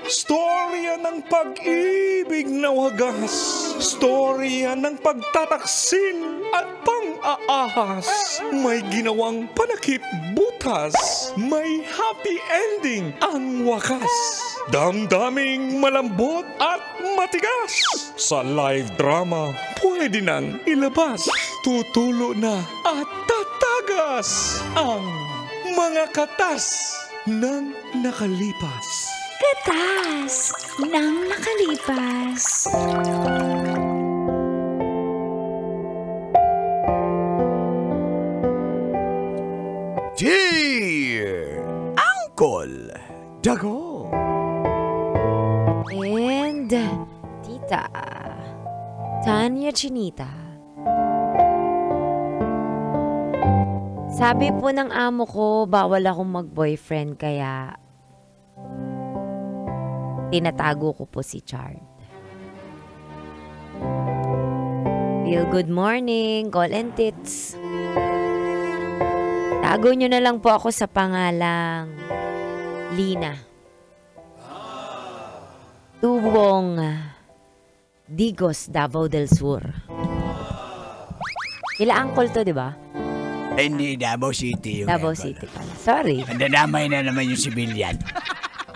Storya ng pag-ibig na wagas. Storya ng pagtataksil at pang-aahas. May ginawang panakip butas. May happy ending ang wakas. Damdaming malambot at matigas. Sa live drama, pwede nang ilabas. Tutulo na at tatagas ang mga katas ng nakalipas. Katas ng nakalipas. Dear Uncle Dago And Tita Tanya Chinita. Sabi po ng amo ko, bawal akong mag-boyfriend kaya tinatago ko po si Chard. Feel good morning, call and tits. Tago nyo na lang po ako sa pangalang Lina. Tubong Digos, Davao del Sur. Kila uncle to, di ba? Hindi, Davao City yung Davao City pala. Sorry. Nadamay na naman yung civilian.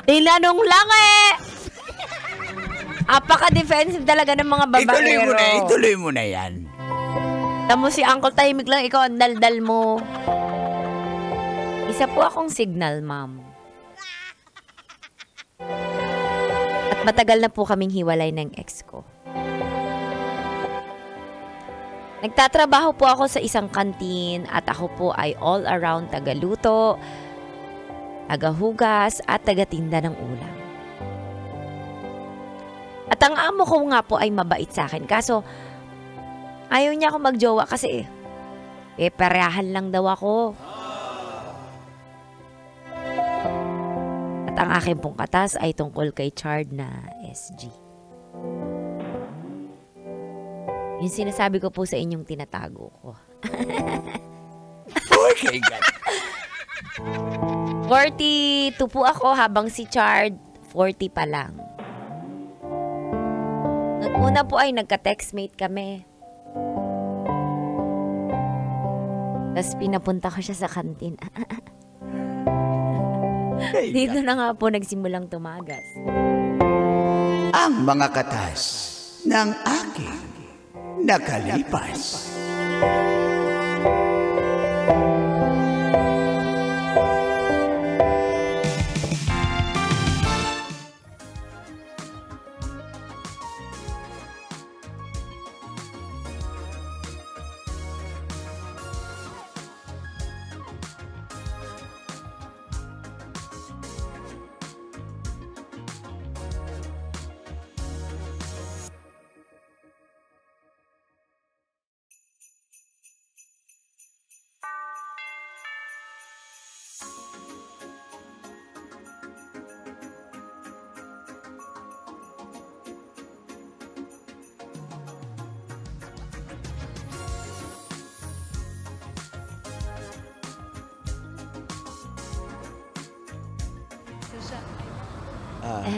Tinanong lang eh! Apaka-defensive talaga ng mga babaero. Ituloy mo na yan. Tamo si Uncle tahimik lang, ikaw ang daldal mo. Isa po akong signal, ma'am. At matagal na po kaming hiwalay ng ex ko. Nagtatrabaho po ako sa isang kantin at ako po ay all-around tagaluto, tagahugas at tagatinda ng ulam. At ang amo ko nga po ay mabait sa akin. Kaso, ayaw niya ako magjowa kasi perahan lang daw ako. At ang aking pong katas ay tungkol kay Chard na SG. Yung sinasabi ko po sa inyong tinatago ko. Okay, God. 42 po ako habang si Chard 40 pa lang. Nung una po ay nagka-textmate kami. Tapos pinapunta ko siya sa kantin. Dito na nga po nagsimulang tumagas. Ang mga katas ng aking nakalipas.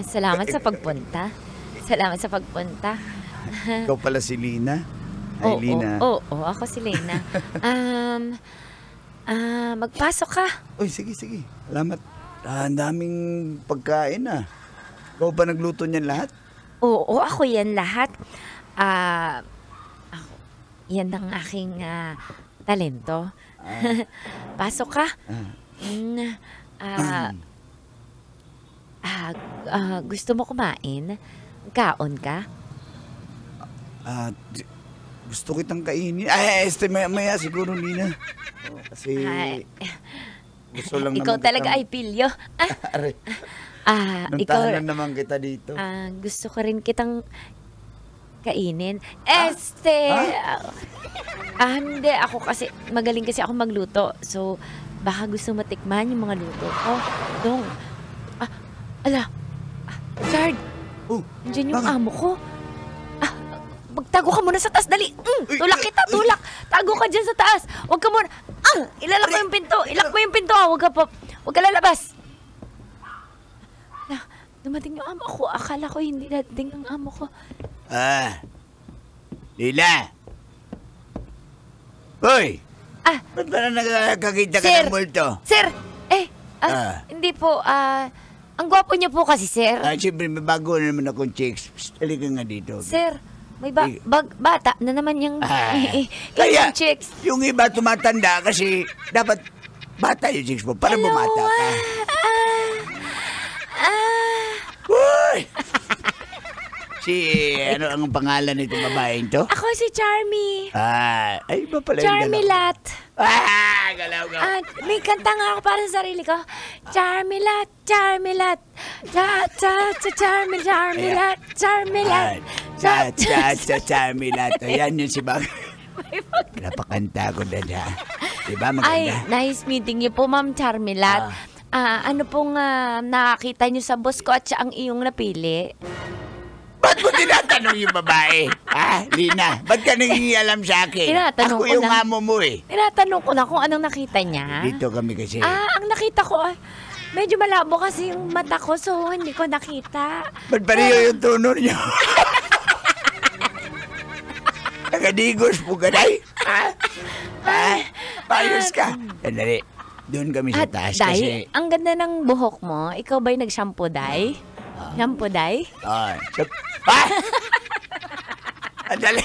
Salamat sa pagpunta. Salamat sa pagpunta. Ikaw pala si Lina? Ay, Lina. Oo, ako si Lina. Magpasok ka. Uy, sige. Salamat. Ang daming pagkain ah. Ikaw ba nagluto niyan lahat? Oo, ako yan lahat. Yan ang aking talento. Pasok ka. Gusto mo kumain? Kaon ka? Gusto kitang kainin. Maya siguro, Lina. Kasi gusto lang ikaw naman talaga ay pilyo. Nuntahan lang naman kita dito. Gusto ko rin kitang kainin. Hindi. Ako kasi, magaling kasi ako magluto. So, baka gusto matikman yung mga luto ko. Dong. Chard. Nandiyan yung amo ko. Magtago ka muna sa taas, dali. Tulak kita, tulak. Tago ka dyan sa taas. Huwag ka muna. Ilalak mo yung pinto. Ilak mo yung pinto. Huwag ka lalabas. Dumating yung amo ko. Akala ko hindi dating ang amo ko. Lila! Hoy! Ba't ba na nakakakita ka Sir! ng multo? Sir! Hindi po. Ang gwapo niyo po kasi, sir. Siyempre, may bago na naman akong chicks. Psst, halika nga dito. Sir, may bata na naman yung Kaya, yung chicks. yung iba tumatanda kasi dapat bata yung chicks mo para bumata ka. Uy! Ano ang pangalan nitong babaeng to? Ako si Charmy. Ay, iba pala yung Charmilat. Galaw. May kanta nga ako para sa sarili ko. Charmilat, Charmilat. Charmilat. Charmilat. Ayan yun si Bang. Napakanta ko na niya. Diba maganda? Ay, nice meeting you po, Ma'am Charmilat. Ano pong nakakita niyo sa boss ko at siya ang iyong napili? Ba't mo tinatanong yung babae? Lina, ba't ka nangingialam sa akin? Tinatanong Ako ko yung lang. amo mo eh. Tinatanong ko na kung anong nakita niya. Dito kami kasi. Ang nakita ko, medyo malabo kasi yung mata ko, so hindi ko nakita. Ba't pareho yung tono niyo? Nagadigos po ganay? Bayos ka. Sandali, doon kami sa taas kasi... Day, ang ganda ng buhok mo. Ikaw ba'y nag-shampoo, Day? Shampoo, Day? Andali.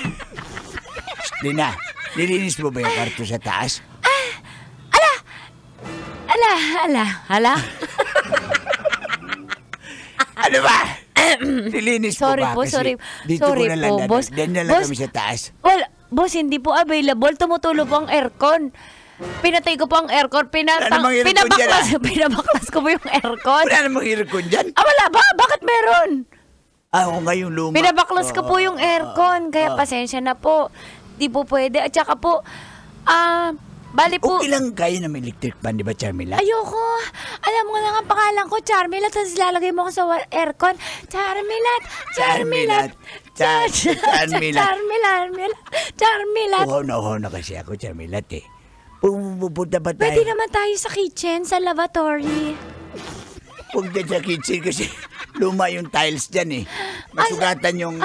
Lina, nilinis mo ba yung karto sa taas? Hala. Ano ba? Nilinis mo Sorry ba? po, Kasi sorry. Dito Sorry ko na lang, po, boss. Diyan na lang Boss, kami sa taas. Well, boss, hindi po available. Tumutulo po ang aircon. Pinatay ko po ang aircon. namang aircon dyan, Pinabaklas ko po yung aircon. Wala namang aircon dyan. Wala ba? Bakit meron? Oo nga yung luma. Pinabaklas ko po yung aircon. Kaya pasensya na po. Di po pwede. At saka po, bali po. Okay lang kaya na may electric fan, di ba, Charmila? Ayoko. Alam mo na nga ang pangalan ko, Charmilat. Tapos lalagay mo ko sa aircon. Charmilat. Uhaw na kasi ako, Charmilat eh. Pupunta ba tayo? Pwede naman tayo sa kitchen, sa lavatory. Huwag dyan sa kitchen kasi luma yung tiles dyan eh. Masugatan yung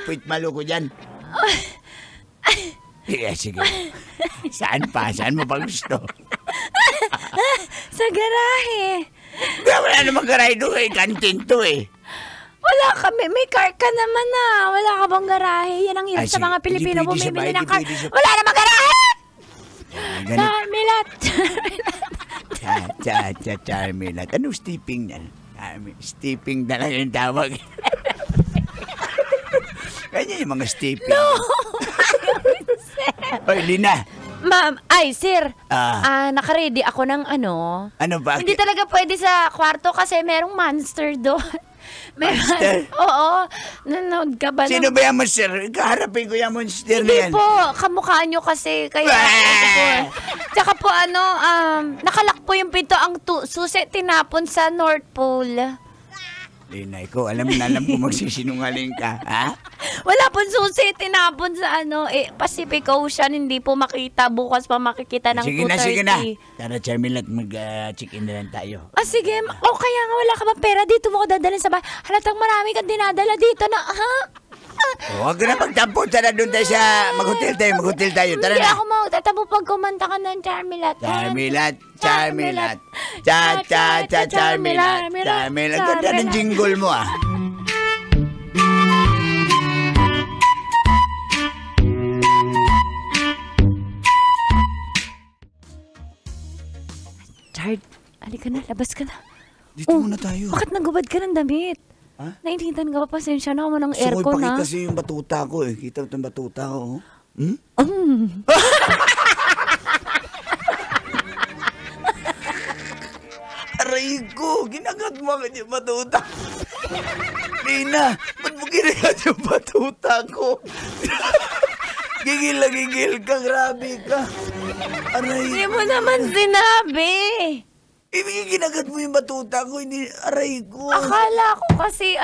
puwit malo ko dyan. Sige. Saan pa? Saan mo pa gusto? Sa garahe. Wala namang garahe doon eh. Kantin to eh. Wala kami. May car ka naman na. Wala ka bang garahe? Yan ang hirap sa mga Pilipino bumibili ng car. Wala namang garahe! Charmilat! Charmilat. Anong steeping yan? Steeping na lang yung tawag. Ganyan yung mga steeping. No! Oy, Lina. Ma'am, sir. Nakaready ako ng ano. Ano ba? Hindi talaga pwede sa kwarto kasi merong monster doon. Monster? Oo. Nanood ka ba? Sino ba yung monster? Kaharapin ko yung monster na Hindi yan. po. Kamukha nyo kasi. Kaya Tsaka po nakalak po yung pinto. Ang susi tinapon sa North Pole. Lina, ikaw, alam ko magsisinungaling ka, ha? Wala pong susi, tinapon sa Pacific Ocean, hindi po makita. Bukas pa makikita ng 2:30. Sige na. Tara, Charmilat, mag-check-in na lang tayo. Sige. Kaya nga wala ka bang pera? Dito mo ko dadalhin sa bahay. Halatang marami kang dinadala dito na, ha? Huwag ka na magtampo. Tara, doon tayo sa mag-hotel tayo. Tara Hindi na. ako magtatabo pag kumanta ka ng Charmilat. Charmilat. Charmilat. Ganda ng jingle mo, ah. Chard, halika na, labas ka na. Dito muna tayo. Bakit nagubad ka ng damit? Ha? Nainitan ka pa, pasensya na ako ng Gusto ko aircon, ha? ipakita sa'yo yung batuta ko, eh. Kita mo itong batuta ko, oh. Aray ko, ginagat mo agad yung batuta. Lina, ba't mo ginagat yung batuta ko? Gigil ka, grabe ka. Aray. Hindi mo naman sinabi. Ibig ginagat mo yung batuta ko, hindi, aray ko. Akala ko kasi,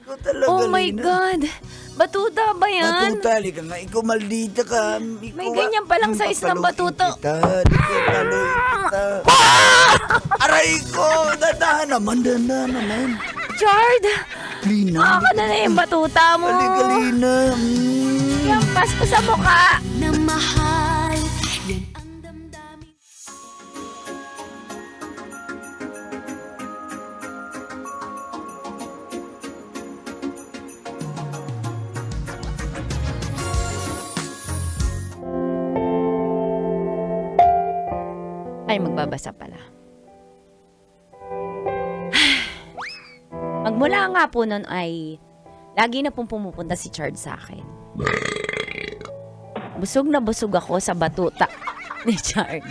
Ikaw talaga, oh my Lina. God. Batuta ba yan? Batuta, halika nga. Ikaw maldita ka. Ikaw, May ganyan palang size ng batuta. Di ko paloy kita. Aray ko! Dandahan naman. Chard! Lina. Baka na yung batuta mo. Halika, Lina. Yung pasko sa mukha. Na mahal, yan ang damdamin. Ay, magbabasa pala. Magmula nga po nun ay lagi na pong pumupunta si Chard sa akin. Busog na busog ako sa batuta ni Chard.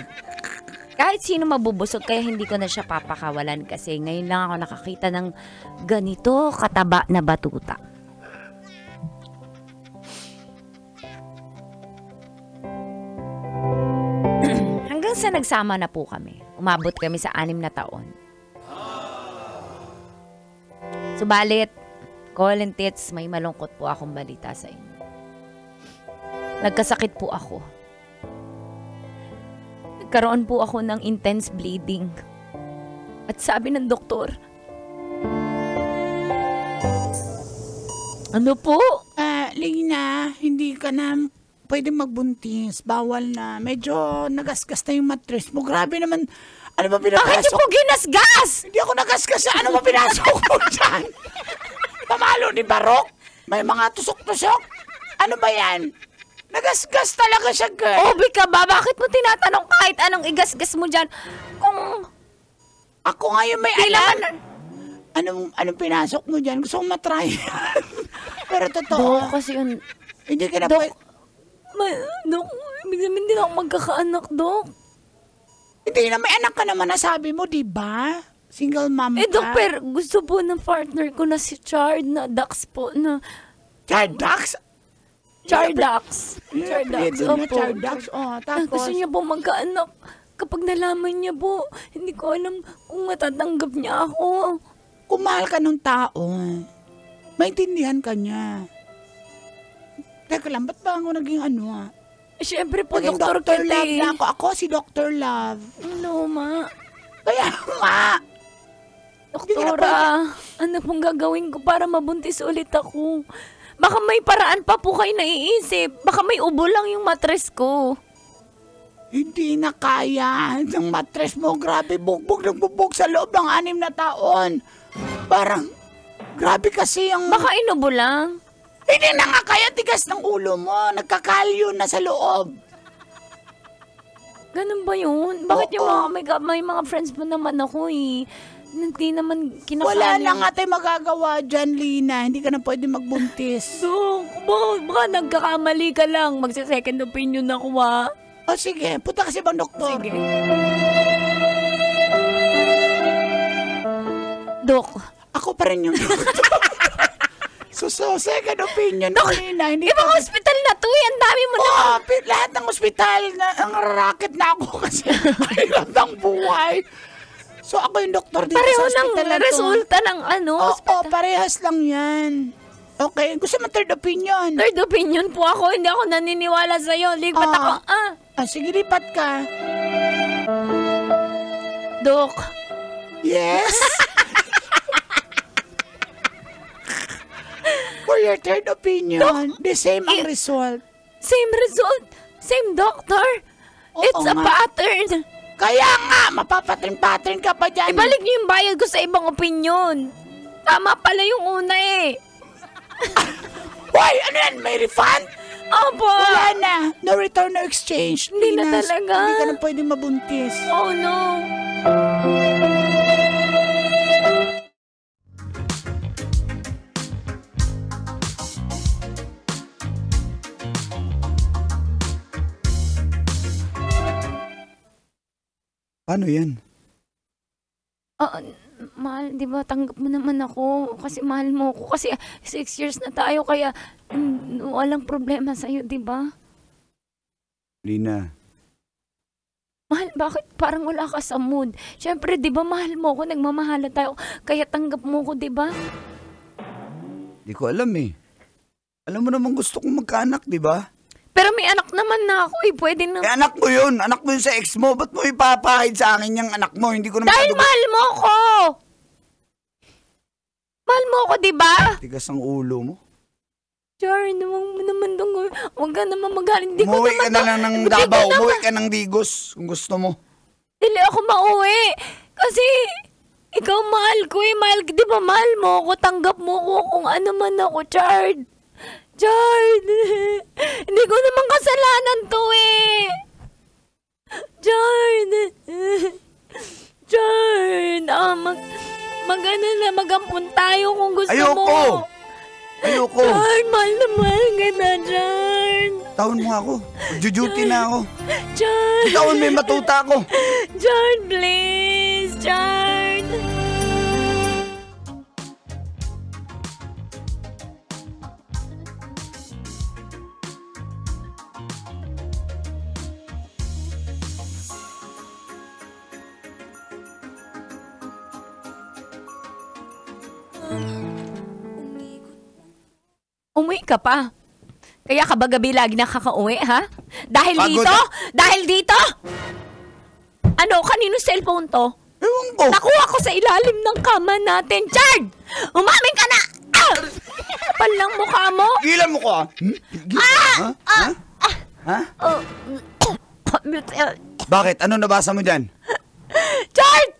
Kahit sino mabubusog kaya hindi ko na siya papakawalan kasi ngayon lang ako nakakita ng ganito kataba na batuta. Hanggang sa nagsama na po kami. Umabot kami sa 6 na taon. Subalit, call and tits, may malungkot po akong balita sa inyo. Nagkasakit po ako. Nagkaroon po ako ng intense bleeding. At sabi ng doktor, ano po? Lina, hindi ka na pwede magbuntis. Bawal na. Medyo nagasgas na yung mattress mo. Grabe naman. Ano ba Bakit pinapasok? niyo po ginasgas? Hindi ako nagasgas. Ano ba pinasok mo dyan? Pamalo ni Barok? May mga tusok-tusok? Ano ba yan? Nagasgas talaga siya, girl. Obi ka ba? Bakit mo tinatanong kahit anong igasgas mo dyan? Kung Ako ngayon may kailangan... alam. Anong pinasok mo dyan? Gusto kong matry. Pero totoo. Dok, kasi yun... Hindi ka na Dok, pwede. Dok, ibig sabihin din ako magkakaanak, Dok. Hindi na, may anak ka naman nasabi mo, di ba? Single mom ka. Dok, pero gusto po ng partner ko na si Chard na Dax po na... Chardax? Chardax. Chardax, Opo. Chardax. Oh, tapos, Gusto niya po magkaanak. Kapag nalaman niya po, hindi ko alam kung matatanggap niya ako. kung mahal ka ng tao, maintindihan ka niya. Teka lang, ba't ba ako naging ano? Siyempre po, Naging Dr. Dr. Love Kitty. na ako. Ako si Dr. Love. No, ma. Kaya nga. Doktora, ano pong gagawin ko para mabuntis ulit ako? Baka may paraan pa po kayo naiisip. Baka may ubo lang yung mattress ko. Hindi na kaya ng mattress mo. Grabe, bugbog ng bugbog sa loob ng 6 na taon. Parang, grabe kasi yung... Baka inubo lang. Hindi na nga kaya, tigas ng ulo mo. Nagkakalyo na sa loob. Ganun ba yun? Bakit yung Oo. may mga friends mo naman ako eh? Hindi naman kinakain. Wala na nga tayo magagawa dyan, Lina. Hindi ka na pwede magbuntis. Dok, baka nagkakamali ka lang. Magsa-second opinion ako ah. O sige, punta kasi bang doktor? Sige. Dok, Ako pa rin yung doktor. so, second opinion, Lina. Hindi ibang hospital na to eh. Ang dami mo na. Oo, lahat ng ospital, ang racket na ako kasi hirap ng buhay. So ako yung doktor dito Pareho sa ng ospital na to. resulta ng ano, Oo, hospital. parehas lang yan. Okay, gusto mo third opinion? Third opinion po ako. Hindi ako naniniwala sa'yo. Lipat Ah. ako. Sige, lipat ka. Dok, Yes? For your third opinion, the same ang result. same result. Same doctor. Oo It's a nga. pattern. Kaya nga, mapapatrin-patrin ka pa dyan. Ibalik niyo yung bayad ko sa ibang opinion. Tama pala yung una eh. Hoy, ano yan? May refund? Opo. Wala na. No return, no exchange. Hindi na Linas, talaga. Hindi ka na pwede mabuntis. Oh no. Paano yan? Mahal, di ba, tanggap mo naman ako. Kasi mahal mo ako. Kasi 6 years na tayo, kaya walang problema sa'yo, di ba? Lina, Mahal, bakit parang wala ka sa mood? Siyempre, di ba, mahal mo ako, nagmamahala tayo, kaya tanggap mo ko, di ba? di ko alam eh. Alam mo naman gusto kong magkaanak, di ba? Pero may anak naman na ako eh. Pwede na. Anak mo yun. Anak mo yun sa ex mo. Ba't mo ipapahid sa akin yung anak mo? Hindi ko naman Dahil mahal mo ko! Mahal mo ko, di ba? Tigas ang ulo mo. Char, naman dong. Huwag ka naman magaling. Di ko Umuwi ka naman na lang ng Davao. Umuwi ka ng Digos kung gusto mo. Dili ako mauwi. Kasi, ikaw mahal ko eh. Di ba mahal mo ako? Tanggap mo ko kung ano man ako, Chard. Chard. Hindi ko naman kasalanan to eh. Chard. Chard. Mag-ampun tayo kung gusto mo. Ayoko. Chard, mahal na mahal kita, Chard. Tawon mo ako. Magjo-duty na ako. Chard. Tawon may matuta ako. Chard, please. Chard. Umuwi ka pa. Kaya ka ba gabi lagi nakakauwi, ha? Dahil Pagod dito? na. Dahil dito? Ano, kanino cellphone to? Ewan ko. Nakuha ko sa ilalim ng kama natin. Chard! Umamin ka na! Ah! Kapal lang mukha mo. Gilan mo ko ah. Ha? Bakit? Ano nabasa mo dyan? Chard!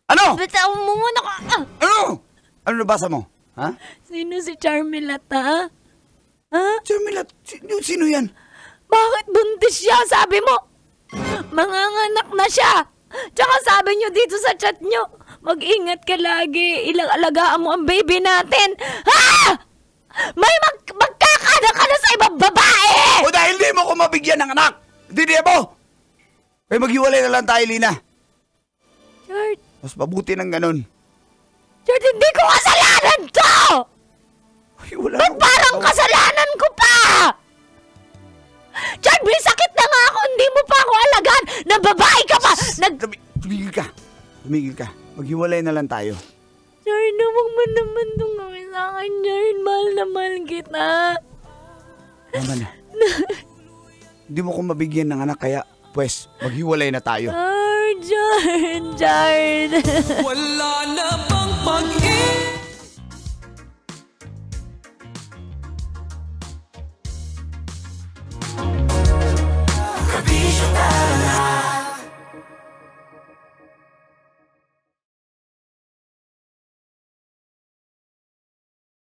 Ano? Bitaw mo muna ka. Ano? Ano nabasa mo? Ha? Sino si Charmelata? Ha? Charmilat, sino yan? Bakit buntis siya? Sabi mo, manganganak na siya. Tsaka sabi nyo dito sa chat nyo, mag-ingat ka lagi, alagaan mo ang baby natin. Ha? May magkakanak ka na sa ibang babae! O dahil di mo ko mabigyan ng anak! Di mo! Kaya maghiwalay na lang tayo, Lina. Chard, Mas mabuti ng ganun. Chard, hindi ko kasalanan to! Ay, wala Ba't akong- parang kasalanan ko pa? Chard, may sakit na nga ako, hindi mo pa ako alagaan. Na babae ka pa! Tumigil ka. Tumigil ka. Maghiwalay na lang tayo. Chard, huwag mo naman itong gawin sa akin, Chard. Mahal na mahal kita. Tama na. Hindi mo ko mabigyan ng anak kaya, pues, maghiwalay na tayo. Chard, Chard, Chard. Wala na bang pag